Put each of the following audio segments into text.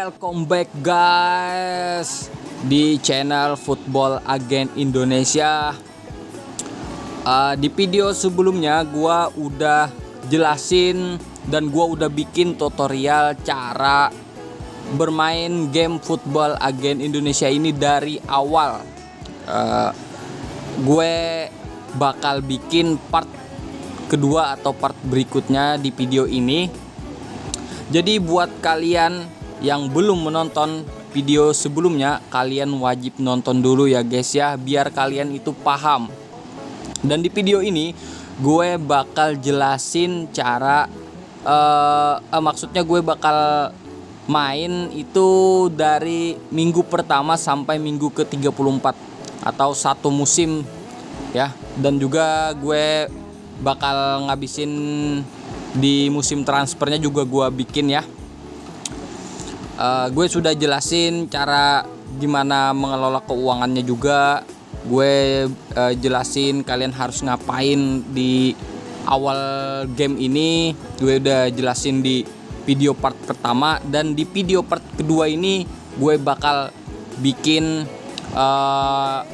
Welcome back guys di channel Football Agent Indonesia. Di video sebelumnya gua udah jelasin dan gua udah bikin tutorial cara bermain game Football Agent Indonesia ini dari awal. Gue bakal bikin part kedua atau part berikutnya di video ini. Jadi buat kalian yang belum menonton video sebelumnya, kalian wajib nonton dulu ya guys ya, biar kalian itu paham. Dan di video ini gue bakal jelasin cara maksudnya gue bakal main itu dari minggu pertama sampai minggu ke-34 atau satu musim ya. Dan juga gue bakal ngabisin di musim transfernya juga gue bikin ya. Gue sudah jelasin cara gimana mengelola keuangannya juga. Gue jelasin kalian harus ngapain di awal game ini. Gue udah jelasin di video part pertama, dan di video part kedua ini gue bakal bikin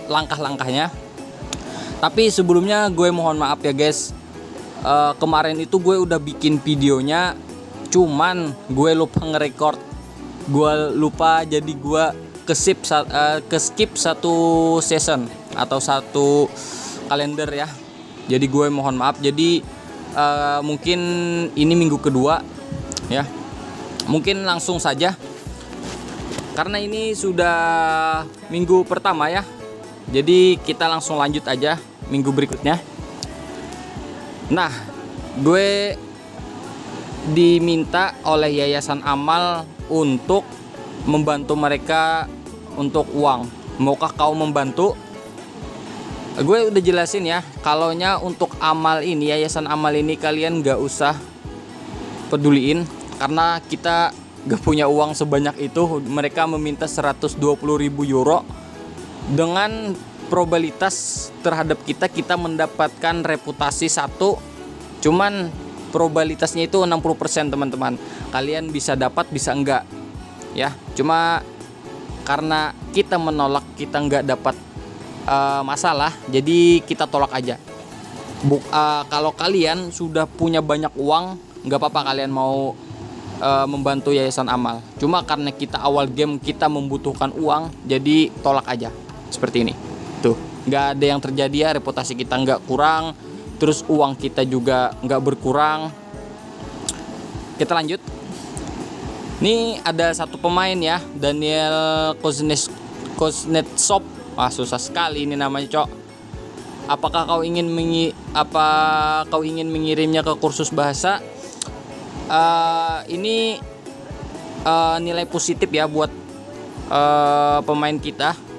langkah-langkahnya. Tapi sebelumnya gue mohon maaf ya guys. Kemarin itu gue udah bikin videonya, cuman gue lupa nge-record. Gue lupa, jadi gue skip satu season atau satu kalender ya. Jadi gue mohon maaf. Jadi mungkin ini minggu kedua ya. Mungkin langsung saja, karena ini sudah minggu pertama ya. Jadi kita langsung lanjut aja minggu berikutnya. Nah, gue diminta oleh Yayasan Amal untuk membantu mereka untuk uang. Maukah kau membantu? Gue udah jelasin ya, kalaunya untuk amal ini, Yayasan Amal ini kalian gak usah peduliin, karena kita gak punya uang sebanyak itu. Mereka meminta 120.000 euro. Dengan probabilitas terhadap kita mendapatkan reputasi 1, cuman probabilitasnya itu 60% teman-teman. Kalian bisa dapat, bisa enggak ya. Cuma karena kita menolak, kita enggak dapat masalah, jadi kita tolak aja. Kalau kalian sudah punya banyak uang, enggak apa-apa kalian mau membantu Yayasan Amal. Cuma karena kita awal game kita membutuhkan uang, jadi tolak aja. Seperti ini. Tuh, nggak ada yang terjadi ya, reputasi kita nggak kurang, terus uang kita juga nggak berkurang. Kita lanjut. Ini ada satu pemain ya, Daniel Kuznetsov. Wah, susah sekali ini namanya, Cok. Apakah kau ingin mengirimnya ke kursus bahasa? Ini nilai positif ya buat pemain kita.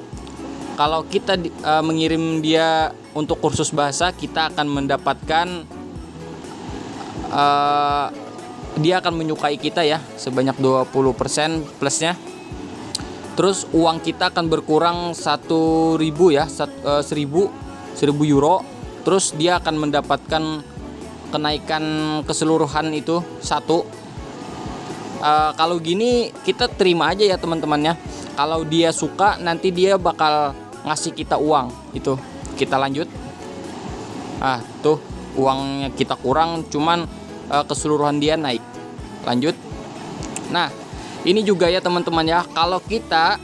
Kalau kita mengirim dia untuk kursus bahasa, kita akan mendapatkan dia akan menyukai kita ya, sebanyak 20% plusnya. Terus uang kita akan berkurang 1.000 ya, 1.000 euro. Terus dia akan mendapatkan kenaikan keseluruhan itu 1. Kalau gini kita terima aja ya teman-temannya. Kalau dia suka, nanti dia bakal ngasih kita uang itu. Kita lanjut. Tuh uangnya kita kurang, cuman keseluruhan dia naik. Lanjut. Nah, ini juga ya teman-teman ya, kalau kita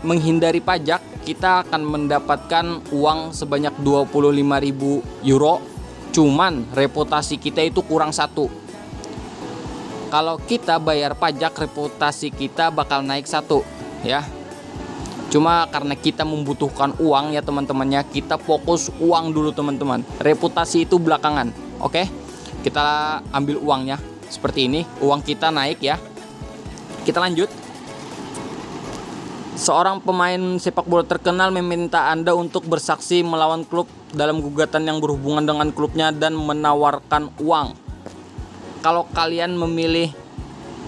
menghindari pajak, kita akan mendapatkan uang sebanyak 25.000 euro. Cuman reputasi kita itu kurang 1. Kalau kita bayar pajak, reputasi kita bakal naik 1 ya. Cuma karena kita membutuhkan uang ya teman-temannya, kita fokus uang dulu teman-teman. Reputasi itu belakangan. Oke? Kita ambil uangnya seperti ini. Uang kita naik ya. Kita lanjut. Seorang pemain sepak bola terkenal meminta Anda untuk bersaksi melawan klub dalam gugatan yang berhubungan dengan klubnya dan menawarkan uang. Kalau kalian memilih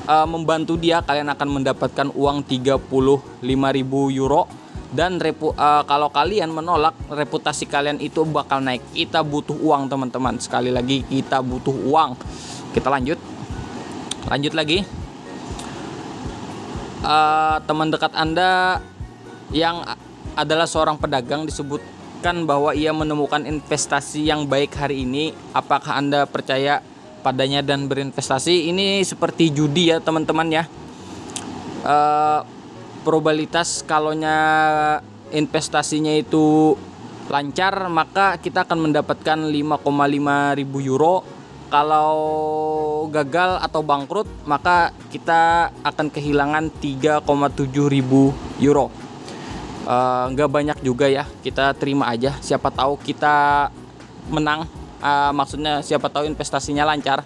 membantu dia, kalian akan mendapatkan uang 35.000 euro. Dan kalau kalian menolak, reputasi kalian itu bakal naik. Kita butuh uang teman-teman. Sekali lagi, kita butuh uang. Kita lanjut lagi. teman dekat Anda yang adalah seorang pedagang disebutkan bahwa ia menemukan investasi yang baik hari ini, apakah Anda percaya padanya dan berinvestasi? Ini seperti judi ya teman-teman ya. Probabilitas kalonya investasinya itu lancar, maka kita akan mendapatkan 5,5 ribu euro. Kalau gagal atau bangkrut, maka kita akan kehilangan 3,7 ribu euro. Nggak banyak juga ya, kita terima aja, siapa tahu kita menang. Maksudnya siapa tahu investasinya lancar.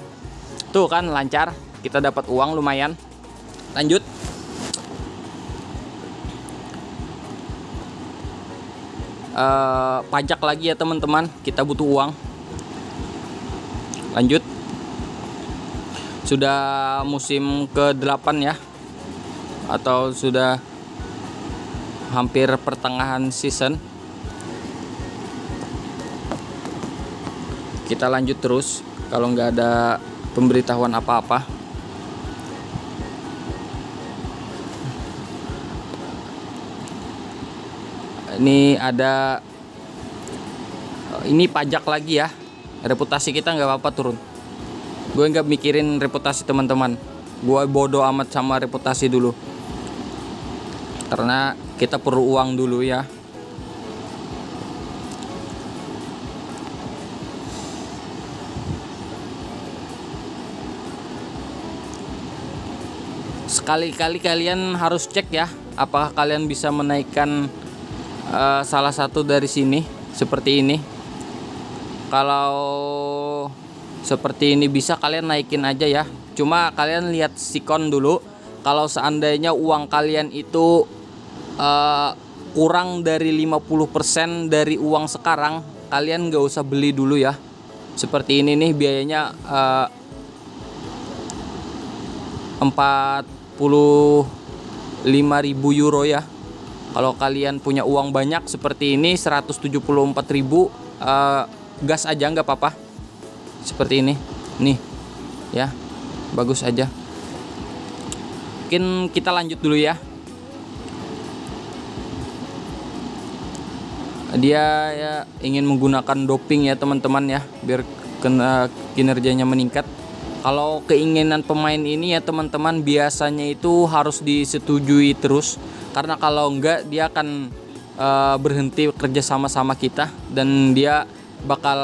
Tuh kan lancar, kita dapat uang lumayan. Lanjut. Pajak lagi ya teman-teman, kita butuh uang. Lanjut. Sudah musim ke-8 ya, atau sudah hampir pertengahan season. Kita lanjut terus kalau nggak ada pemberitahuan apa-apa. Ini ada, ini pajak lagi ya. Reputasi kita nggak apa-apa turun. Gue nggak mikirin reputasi teman-teman. Gue bodo amat sama reputasi dulu. Karena kita perlu uang dulu ya. Sekali-kali kalian harus cek ya, apakah kalian bisa menaikkan salah satu dari sini seperti ini. Kalau seperti ini bisa, kalian naikin aja ya. Cuma kalian lihat sikon dulu. Kalau seandainya uang kalian itu kurang dari 50% dari uang sekarang, kalian nggak usah beli dulu ya. Seperti ini nih, biayanya 45.000 euro ya. Kalau kalian punya uang banyak seperti ini 174.000, gas aja nggak apa-apa. Seperti ini nih ya, bagus aja. Mungkin kita lanjut dulu ya. Dia ya ingin menggunakan doping ya teman-teman ya, biar kinerjanya meningkat. Kalau keinginan pemain ini ya teman-teman, biasanya itu harus disetujui terus, karena kalau enggak dia akan berhenti kerja sama kita dan dia bakal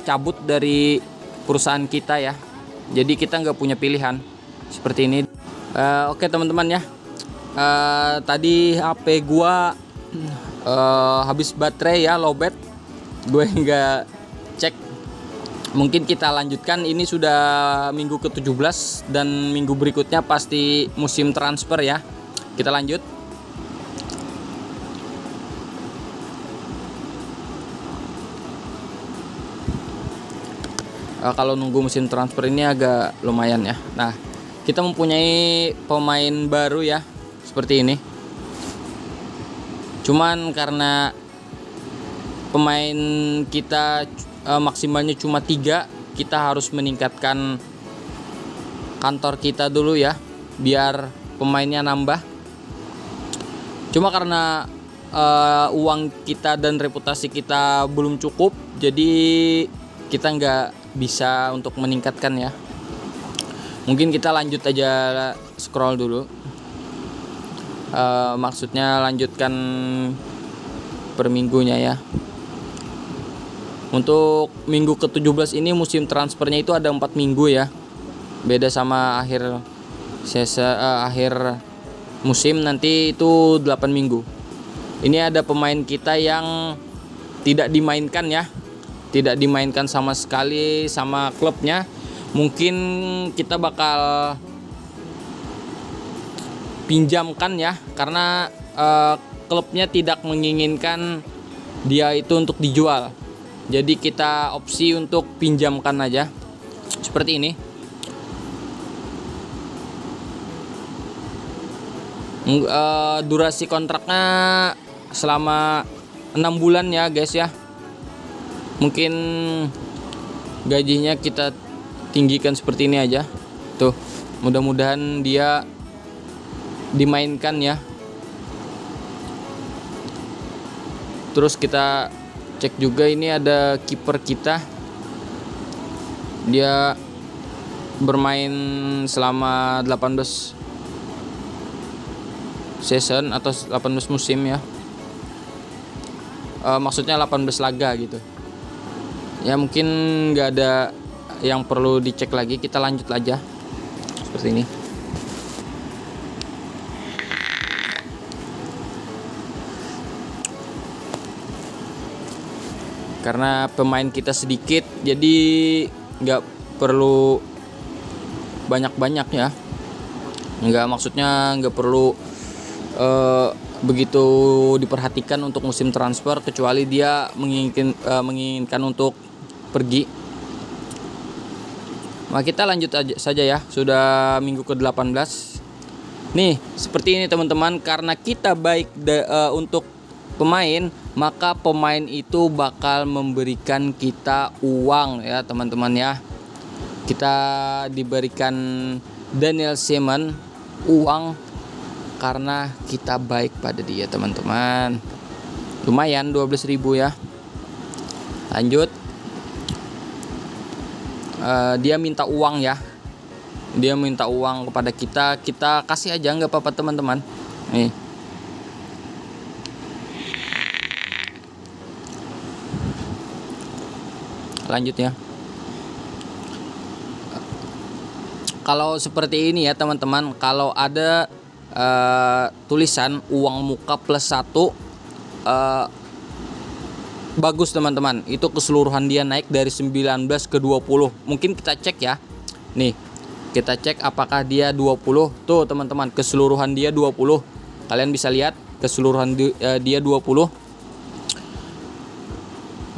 cabut dari perusahaan kita ya. Jadi kita nggak punya pilihan seperti ini. Oke teman-teman ya, tadi HP gua habis baterai ya, lowbat. Gue nggak cek. Mungkin kita lanjutkan. Ini sudah minggu ke-17 dan minggu berikutnya pasti musim transfer ya. Kita lanjut. Kalau nunggu musim transfer ini agak lumayan ya. Nah, kita mempunyai pemain baru ya, seperti ini. Cuman karena pemain kita maksimalnya cuma 3, kita harus meningkatkan kantor kita dulu ya, biar pemainnya nambah. Cuma karena uang kita dan reputasi kita belum cukup, jadi kita nggak bisa untuk meningkatkan ya. Mungkin kita lanjut aja, scroll dulu. Maksudnya lanjutkan per minggunya ya. Untuk minggu ke-17 ini musim transfernya itu ada 4 minggu ya. Beda sama akhir musim nanti itu 8 minggu. Ini ada pemain kita yang tidak dimainkan ya. Tidak dimainkan sama sekali sama klubnya. Mungkin kita bakal pinjamkan ya, karena klubnya tidak menginginkan dia itu untuk dijual. Jadi kita opsi untuk pinjamkan aja. Seperti ini. Durasi kontraknya selama 6 bulan ya guys ya. Mungkin gajinya kita tinggikan seperti ini aja. Tuh, mudah-mudahan dia dimainkan ya. Terus kita cek juga, ini ada kiper kita, dia bermain selama 18 season atau 18 musim ya. Maksudnya 18 laga gitu ya. Mungkin nggak ada yang perlu dicek lagi, kita lanjut aja seperti ini. Karena pemain kita sedikit, jadi nggak perlu banyak-banyak ya. Maksudnya nggak perlu begitu diperhatikan untuk musim transfer, kecuali dia menginginkan untuk pergi. Nah, kita lanjut saja ya. Sudah minggu ke-18. Nih, seperti ini teman-teman, karena kita baik untuk pemain, maka pemain itu bakal memberikan kita uang ya teman-teman ya. Kita diberikan Daniel Seaman uang karena kita baik pada dia teman-teman. Lumayan 12.000 ya. Lanjut. Dia minta uang ya. Dia minta uang kepada kita, kita kasih aja nggak apa-apa teman-teman. Nih. Lanjut ya. Kalau seperti ini ya teman-teman, kalau ada tulisan uang muka plus 1, bagus teman-teman. Itu keseluruhan dia naik dari 19 ke 20. Mungkin kita cek ya. Nih, kita cek apakah dia 20. Tuh teman-teman, keseluruhan dia 20. Kalian bisa lihat keseluruhan dia 20.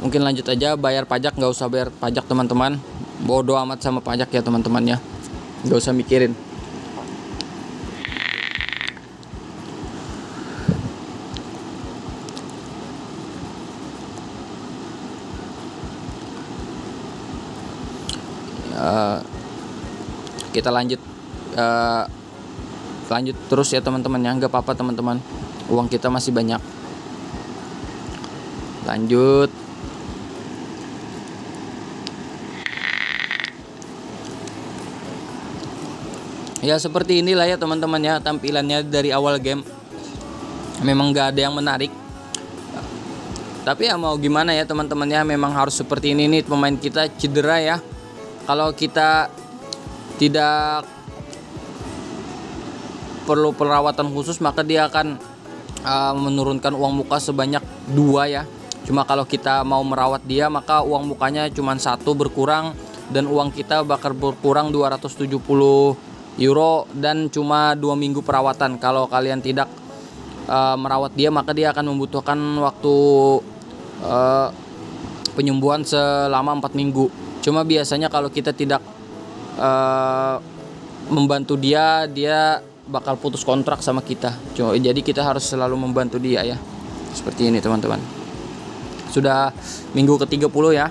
Mungkin lanjut aja, bayar pajak, nggak usah bayar pajak teman-teman. Bodoh amat sama pajak ya teman-teman ya, nggak usah mikirin. Kita lanjut terus ya teman-teman ya, nggak apa-apa teman-teman, uang kita masih banyak. Lanjut. Ya seperti inilah ya teman-teman ya tampilannya dari awal game. Memang gak ada yang menarik, tapi ya mau gimana ya teman-teman ya, memang harus seperti ini nih. Pemain kita cedera ya. Kalau kita tidak perlu perawatan khusus, maka dia akan menurunkan uang muka sebanyak 2 ya. Cuma kalau kita mau merawat dia, maka uang mukanya cuma 1 berkurang, dan uang kita bakal berkurang 270 euro dan cuma 2 minggu perawatan. Kalau kalian tidak merawat dia, maka dia akan membutuhkan waktu penyembuhan selama 4 minggu. Cuma biasanya kalau kita tidak membantu dia bakal putus kontrak sama kita. Jadi kita harus selalu membantu dia ya. Seperti ini teman-teman. Sudah minggu ke-30 ya.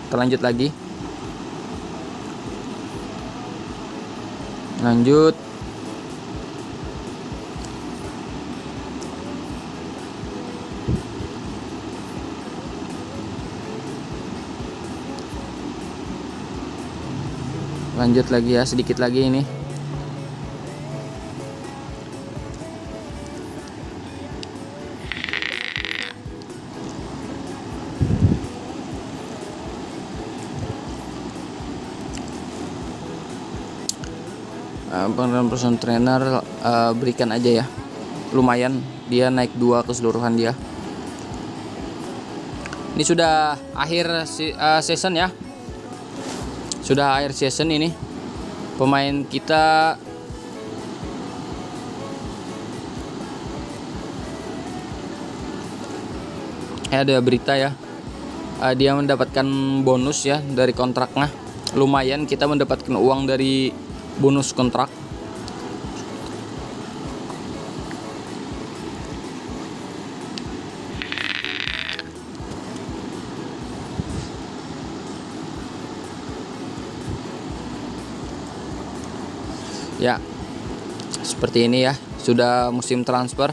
Kita lanjut lagi. Lanjut. Lanjut lagi ya, sedikit lagi ini. Person trainer berikan aja ya. Lumayan dia naik 2 keseluruhan dia. Ini sudah akhir season ya. Sudah akhir season ini. Pemain kita ada berita ya. Dia mendapatkan bonus ya dari kontraknya. Lumayan kita mendapatkan uang dari bonus kontrak. Ya, seperti ini ya. sudah musim transfer.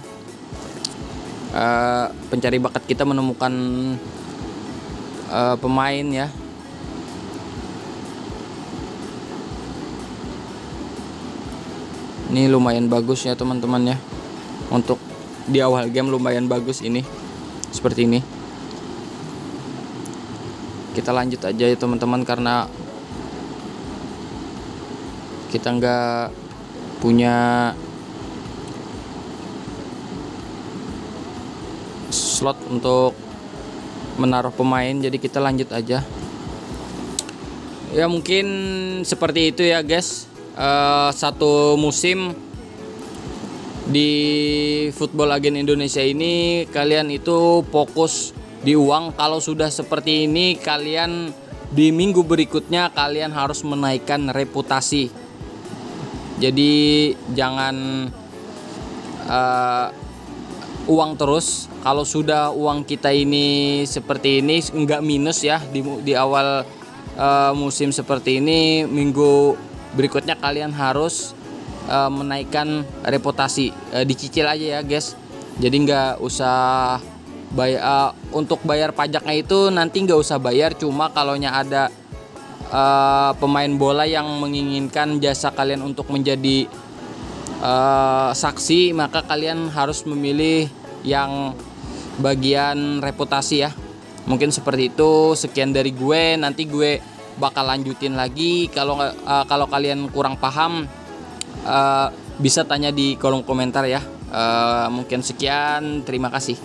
Pencari bakat kita menemukan pemain ya. Ini lumayan bagus ya teman-teman ya. Untuk di awal game lumayan bagus ini. Seperti ini. Kita lanjut aja ya teman-teman, karena kita nggak punya slot untuk menaruh pemain, jadi kita lanjut aja ya. Mungkin seperti itu ya guys. Satu musim di Football Agen Indonesia ini kalian itu fokus di uang. Kalau sudah seperti ini, kalian di minggu berikutnya kalian harus menaikkan reputasi. Jadi jangan uang terus. Kalau sudah uang kita ini seperti ini, enggak minus ya di awal musim seperti ini, minggu berikutnya kalian harus menaikkan reputasi. Dicicil aja ya guys. Jadi nggak usah bayar. Untuk bayar pajaknya itu nanti nggak usah bayar. Cuma kalaunya ada pemain bola yang menginginkan jasa kalian untuk menjadi saksi, maka kalian harus memilih yang bagian reputasi ya. Mungkin seperti itu. Sekian dari gue. Nanti gue bakal lanjutin lagi. Kalau kalian kurang paham, bisa tanya di kolom komentar ya. Mungkin sekian, terima kasih.